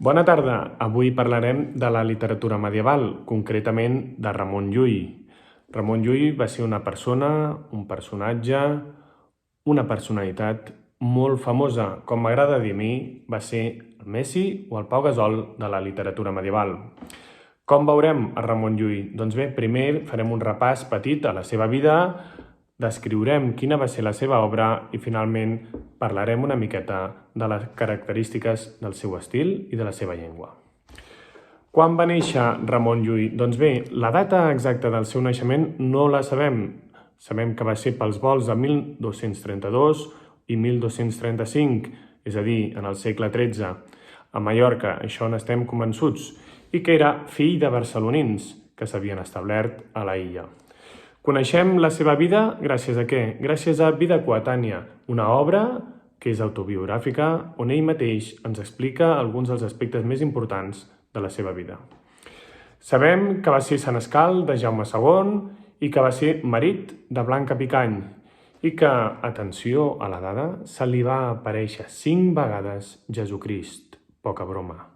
Bona tarda. Avui parlarem de la literatura medieval, concretament de Ramon Llull. Ramon Llull va ser una persona, un personatge, una personalitat molt famosa. Com m'agrada dir a mi, va ser el Messi o el Pau Gasol de la literatura medieval. Com veurem a Ramon Llull? Doncs bé, primer farem un repàs petit a la seva vida, descriurem quina va ser la seva obra i finalment parlarem una miqueta de les característiques del seu estil i de la seva llengua. Quan va néixer Ramon Llull? Doncs bé, la data exacta del seu naixement no la sabem. Sabem que va ser pels volts de 1232 i 1235, és a dir, en el segle XIII, a Mallorca, això n'estem convençuts, i que era fill de barcelonins que s'havien establert a la illa. Coneixem la seva vida gràcies a què? Gràcies a Vida coetània, una obra que és autobiogràfica on ell mateix ens explica alguns dels aspectes més importants de la seva vida. Sabem que va ser senescal de Jaume II i que va ser marit de Blanca Picany i que, atenció a la dada, se li va aparèixer 5 vegades Jesucrist, poca broma.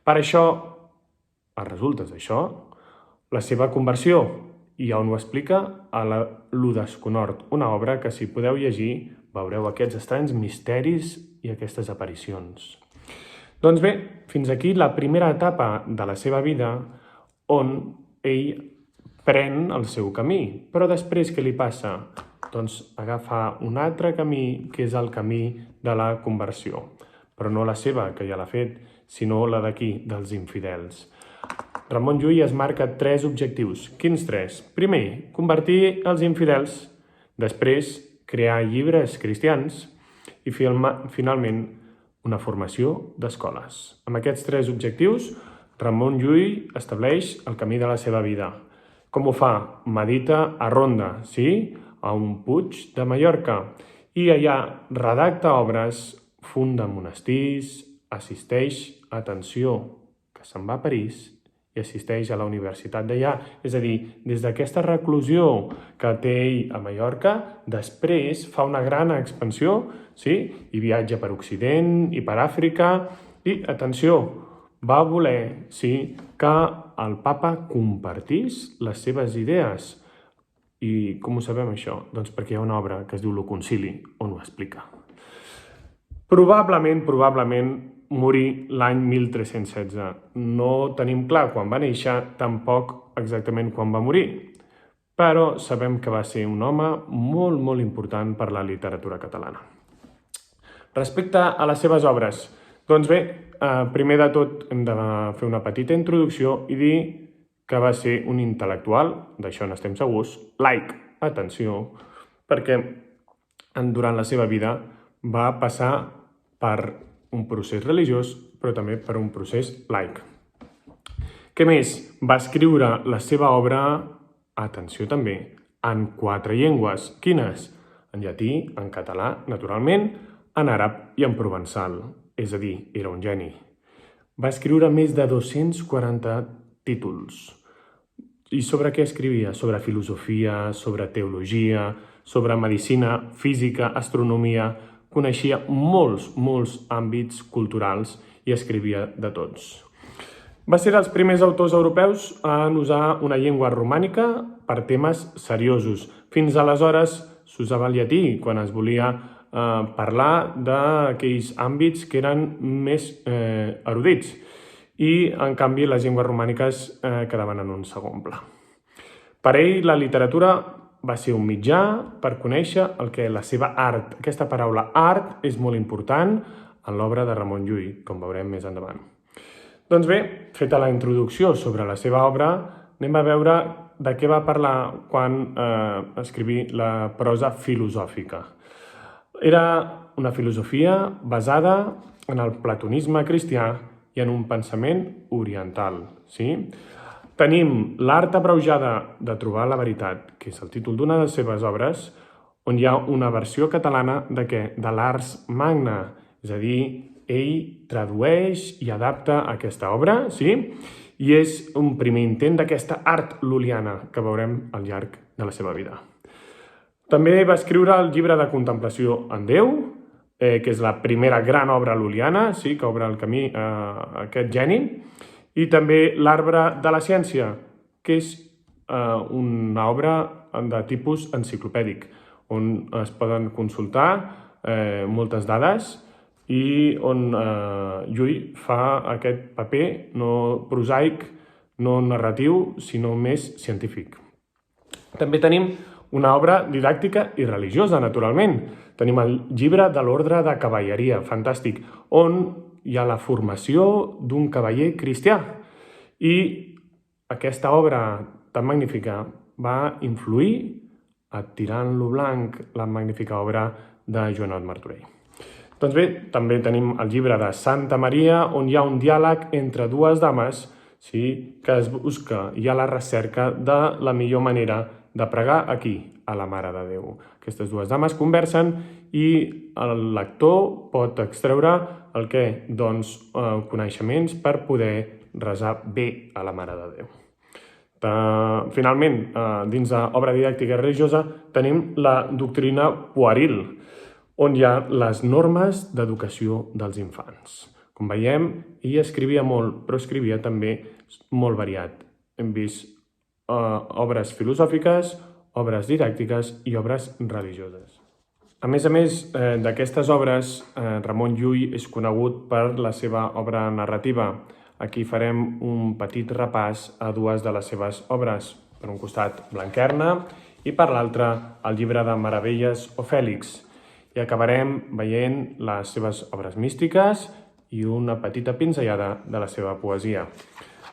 Per això, a resultes d'això, la seva conversió, i on ho explica a l'Udesconort, una obra que si podeu llegir veureu aquests estranys misteris i aquestes aparicions. Doncs bé, fins aquí la primera etapa de la seva vida on ell pren el seu camí. Però després què li passa? Doncs agafa un altre camí que és el camí de la conversió. Però no la seva, que ja l'ha fet, sinó la d'aquí, dels infidels. Ramon Llull es marca 3 objectius. Quins 3? Primer, convertir els infidels. Després, crear llibres cristians. I finalment, una formació d'escoles. Amb aquests 3 objectius, Ramon Llull estableix el camí de la seva vida. Com ho fa? Medita a Ronda, sí? A un puig de Mallorca. I allà redacta obres, funda monestirs, assisteix, atenció, que se'n va a París, i assisteix a la universitat d'allà. És a dir, des d'aquesta reclusió que té ell a Mallorca, després fa una gran expansió, sí? I viatja per Occident i per Àfrica. I, atenció, va voler, sí, que el papa compartís les seves idees. I com ho sabem això? Doncs perquè hi ha una obra que es diu Lo Concili, on ho explica. Probablement, morí l'any 1316. No tenim clar quan va néixer, tampoc exactament quan va morir, però sabem que va ser un home molt important per la literatura catalana. Respecte a les seves obres, doncs bé, primer de tot hem de fer una petita introducció i dir que va ser un intel·lectual, d'això n'estem segurs, laic, atenció, perquè durant la seva vida va passar per un procés religiós, però també per un procés laic. Què més? Va escriure la seva obra, atenció també, en 4 llengües. Quines? En llatí, en català, naturalment, en àrab i en provençal. És a dir, era un geni. Va escriure més de 240 títols. I sobre què escrivia? Sobre filosofia, sobre teologia, sobre medicina, física, astronomia. Coneixia molts àmbits culturals i escrivia de tots. Va ser dels primers autors europeus en usar una llengua romànica per temes seriosos. Fins aleshores s'usava el llatí quan es volia parlar d'aquells àmbits que eren més erudits. I, en canvi, les llengües romàniques quedaven en un segon pla. Per ell, la literatura va ser un mitjà per conèixer el que la seva art. Aquesta paraula art és molt important en l'obra de Ramon Llull, com veurem més endavant. Doncs bé, feta la introducció sobre la seva obra, anem a veure de què va parlar quan escriví la prosa filosòfica. Era una filosofia basada en el platonisme cristià i en un pensament oriental, sí? Tenim l'art abreujada de trobar la veritat, que és el títol d'una de les seves obres, on hi ha una versió catalana de què? De l'Ars Magna, és a dir, ell tradueix i adapta aquesta obra, sí? I és un primer intent d'aquesta art lul·liana que veurem al llarg de la seva vida. També va escriure el llibre de contemplació en Déu, que és la primera gran obra lul·liana, sí, que obre el camí a aquest geni, i també L'arbre de la ciència, que és una obra de tipus enciclopèdic, on es poden consultar moltes dades i on Llull fa aquest paper no prosaic, no narratiu, sinó més científic. També tenim una obra didàctica i religiosa, naturalment. Tenim el llibre de l'Ordre de Cavalleria, fantàstic, on hi ha la formació d'un cavaller cristià. I aquesta obra tan magnífica va influir a Tirant-lo blanc, la magnífica obra de Joanot Martorell. Doncs bé, també tenim el llibre de Santa Maria, on hi ha un diàleg entre dues dames, sí, que es busca, hi ha la recerca de la millor manera de pregar aquí, a la Mare de Déu. Aquestes dues dames conversen i el lector pot extreure el què? Doncs coneixements per poder resar bé a la Mare de Déu. Finalment, dins d'obra didàctica religiosa, tenim la doctrina pueril, on hi ha les normes d'educació dels infants. Com veiem, ell escrivia molt, però escrivia també molt variat. Hem vist obres filosòfiques, obres didàctiques i obres religioses. A més d'aquestes obres, Ramon Llull és conegut per la seva obra narrativa. Aquí farem un petit repàs a dues de les seves obres. Per un costat, Blanquerna, i per l'altre, el llibre de Meravelles o Fèlix. I acabarem veient les seves obres místiques i una petita pinzellada de la seva poesia.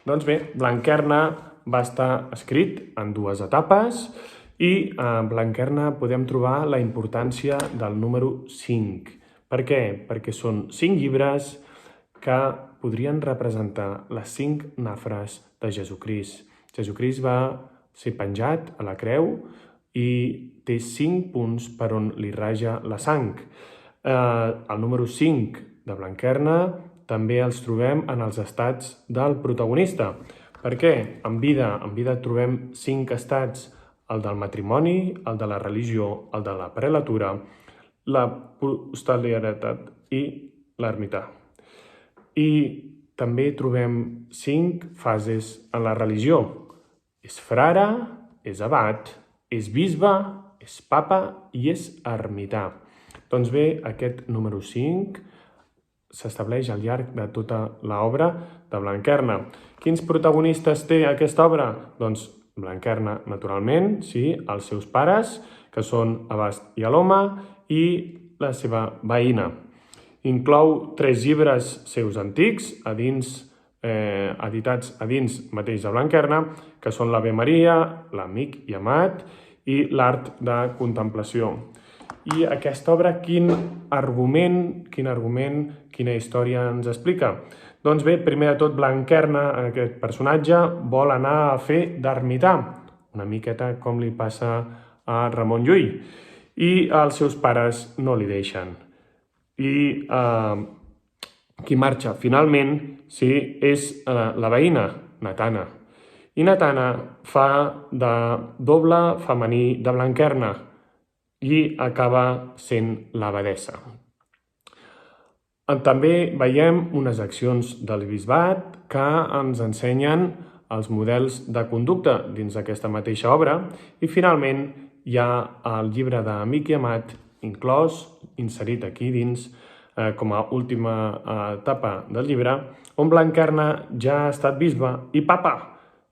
Doncs bé, Blanquerna va estar escrit en dues etapes i a Blanquerna podem trobar la importància del número 5. Per què? Perquè són 5 llibres que podrien representar les 5 nafres de Jesucrist. Jesucrist va ser penjat a la creu i té 5 punts per on li raja la sang. El número 5 de Blanquerna també els trobem en els estats del protagonista. Per què? En vida trobem 5 estats: el del matrimoni, el de la religió, el de la prelatura, la posterioritat i l'ermità. I també trobem 5 fases en la religió. És frare, és abat, és bisbe, és papa i és ermità. Doncs bé, aquest número 5 s'estableix al llarg de tota l'obra de Blanquerna. Quins protagonistes té aquesta obra? Doncs Blanquerna, naturalment, sí, els seus pares, que són Abast i Aloma, i la seva veïna. Inclou 3 llibres seus antics, editats a dins mateix de Blanquerna, que són l'Ave Maria, l'Amic i Amat i l'Art de Contemplació. I aquesta obra, quin argument, quina història ens explica? Doncs bé, primer de tot, Blanquerna, aquest personatge, vol anar a fer d'ermità, una miqueta com li passa a Ramon Llull, i els seus pares no li deixen. I qui marxa finalment, sí, és la veïna, Natana. I Natana fa de doble femení de Blanquerna i acaba sent l'abadessa. També veiem unes accions del bisbat que ens ensenyen els models de conducta dins d'aquesta mateixa obra i finalment hi ha el llibre d'Amic i Amat inclòs, inserit aquí dins com a última etapa del llibre, on Blanquerna ja ha estat bisbe i papa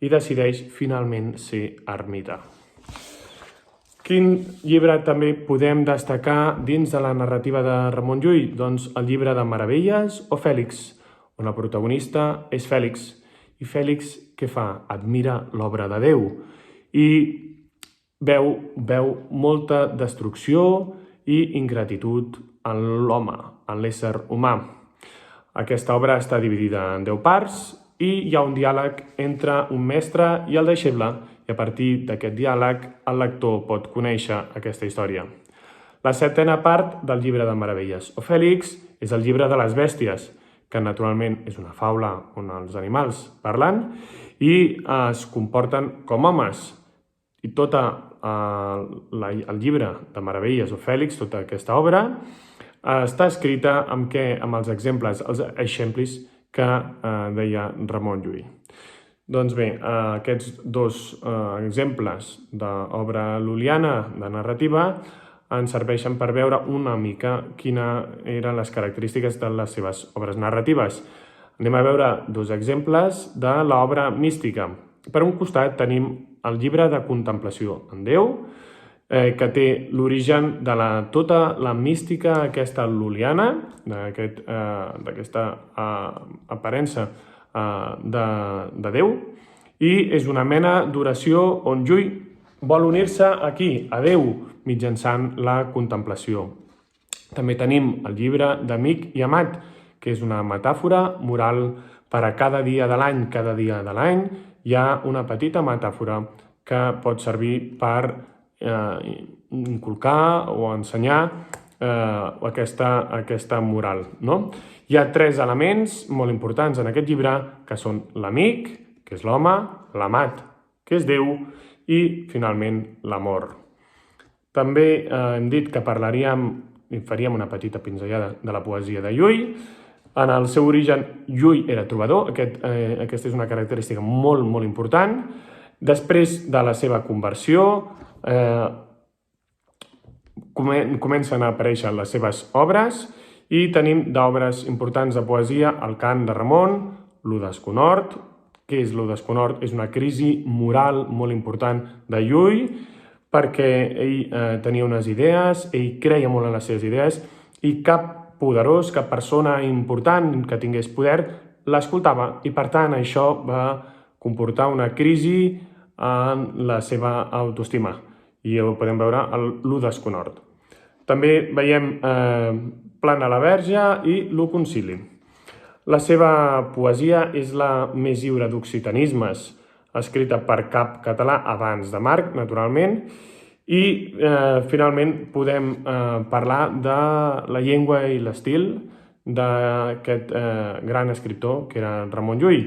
i decideix finalment ser ermità. Quin llibre també podem destacar dins de la narrativa de Ramon Llull? Doncs el llibre de Meravelles o Fèlix, on el protagonista és Fèlix. I Fèlix què fa? Admira l'obra de Déu i veu molta destrucció i ingratitud en l'home, en l'ésser humà. Aquesta obra està dividida en 10 parts i hi ha un diàleg entre un mestre i el deixeble, i a partir d'aquest diàleg el lector pot conèixer aquesta història. La 7a part del llibre de Meravelles o Fèlix és el llibre de les bèsties, que naturalment és una faula on els animals parlen i es comporten com homes. I tot el llibre de Meravelles o Fèlix, tota aquesta obra, està escrita amb què? Amb els exemples, els eixemplis que deia Ramon Llull. Doncs bé, aquests dos exemples d'obra lul·liana de narrativa ens serveixen per veure una mica quines eren les característiques de les seves obres narratives. Anem a veure dos exemples de l'obra mística. Per un costat tenim el llibre de contemplació en Déu, que té l'origen de tota la mística aquesta lul·liana, d'aquesta aparença de Déu, i és una mena d'oració on Llull vol unir-se aquí, a Déu, mitjançant la contemplació. També tenim el llibre d'Amic i Amat, que és una metàfora moral per a cada dia de l'any. Cada dia de l'any hi ha una petita metàfora que pot servir per inculcar o ensenyar aquesta moral. Hi ha 3 elements molt importants en aquest llibre, que són l'amic, que és l'home, l'amat, que és Déu, i finalment l'amor. També hem dit que parlaríem i faríem una petita pinzellada de la poesia de Llull. En el seu origen, Llull era trobador, aquesta és una característica molt, molt important. Després de la seva conversió, comencen a aparèixer les seves obres i tenim d'obres importants de poesia el Cant de Ramon, Lo desconhort. Què és Lo desconhort? És una crisi moral molt important de Llull, perquè ell tenia unes idees, ell creia molt en les seves idees i cap poderós, cap persona important que tingués poder l'escoltava i per tant això va comportar una crisi en la seva autoestima i ho podem veure a Lo desconhort. També veiem Plana la Verge i Lo concili. La seva poesia és la més lliure d'occitanismes, escrita per cap català abans de Marc, naturalment, i finalment podem parlar de la llengua i l'estil d'aquest gran escriptor que era Ramon Llull.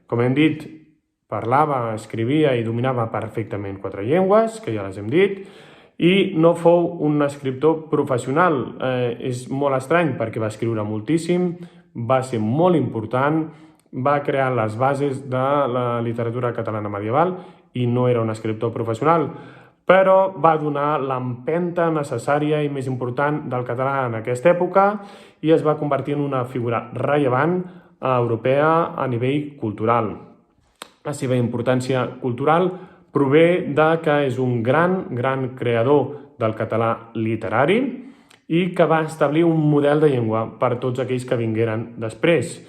Com hem dit, parlava, escrivia i dominava perfectament 4 llengües, que ja les hem dit, i no fou un escriptor professional. És molt estrany perquè va escriure moltíssim, va ser molt important, va crear les bases de la literatura catalana medieval i no era un escriptor professional, però va donar l'empenta necessària i més important del català en aquesta època i es va convertir en una figura rellevant europea a nivell cultural. La seva importància cultural prové de que és un gran creador del català literari i que va establir un model de llengua per tots aquells que vingueren després.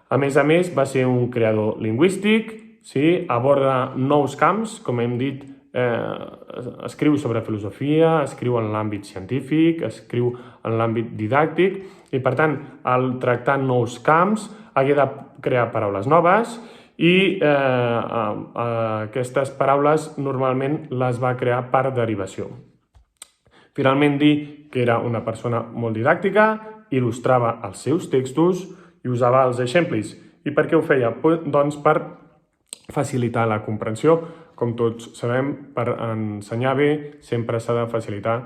A més, va ser un creador lingüístic, aborda nous camps, com hem dit, escriu sobre filosofia, escriu en l'àmbit científic, escriu en l'àmbit didàctic i, per tant, al tractar nous camps, hagué de crear paraules noves i aquestes paraules normalment les va crear per derivació. Finalment, dir que era una persona molt didàctica, il·lustrava els seus textos i usava els exemples. I per què ho feia? Doncs per facilitar la comprensió. Com tots sabem, per ensenyar bé sempre s'ha de facilitar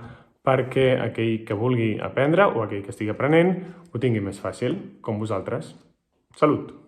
perquè aquell que vulgui aprendre o aquell que estigui aprenent ho tingui més fàcil, com vosaltres. Salut!